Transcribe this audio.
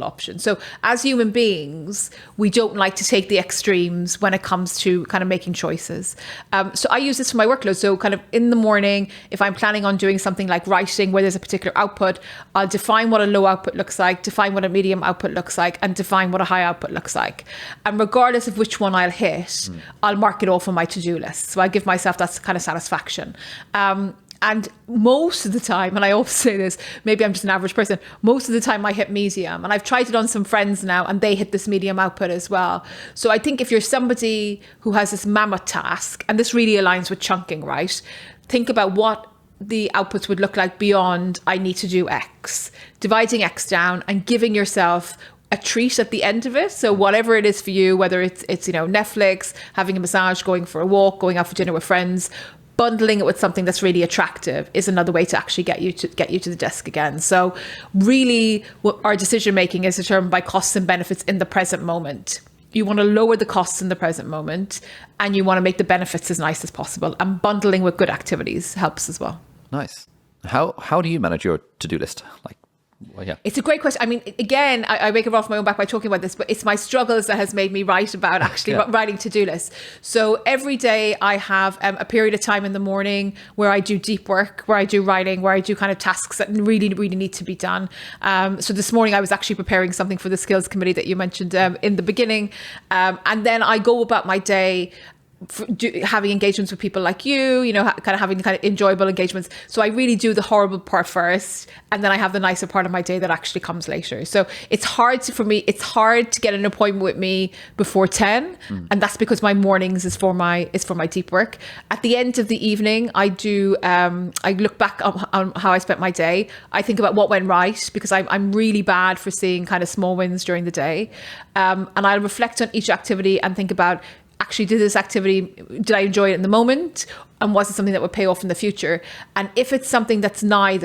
option. So as human beings, we don't like to take the extremes when it comes to kind of making choices. So I use this for my workload. So kind of in the morning, if I'm planning on doing something like writing where there's a particular output, I'll define what a low output looks like, define what a medium output looks like, and define what a high output looks like. And regardless of which one I'll hit, I'll mark it off on my to-do list. So I give myself that kind of satisfaction. And most of the time, and I always say this, maybe I'm just an average person, most of the time I hit medium. And I've tried it on some friends now, and they hit this medium output as well. So I think if you're somebody who has this mammoth task, and this really aligns with chunking, right? Think about what the outputs would look like beyond I need to do X. Dividing X down and giving yourself a treat at the end of it. So whatever it is for you, whether it's Netflix, having a massage, going for a walk, going out for dinner with friends, bundling it with something that's really attractive is another way to actually get you to the desk again. So really what our decision making is determined by costs and benefits in the present moment. You want to lower the costs in the present moment, and you want to make the benefits as nice as possible, and bundling with good activities helps as well. Nice. How do you manage your to-do list? Well, yeah. It's a great question. I mean, again, I make it off my own back by talking about this, but it's my struggles that has made me write about actually writing to-do lists. So every day I have a period of time in the morning where I do deep work, where I do writing, where I do kind of tasks that really, really need to be done. So this morning I was actually preparing something for the skills committee that you mentioned in the beginning. And then I go about my day having engagements with people like you, kind of having kind of enjoyable engagements. So I really do the horrible part first, and then I have the nicer part of my day that actually comes later. So it's hard to get an appointment with me before 10, and that's because my mornings is for my deep work. At the end of the evening, I do I look back on how I spent my day. I think about what went right, because I'm really bad for seeing kind of small wins during the day, and I'll reflect on each activity and think about, actually, did I enjoy it in the moment? And was it something that would pay off in the future? And if it's something that's neither,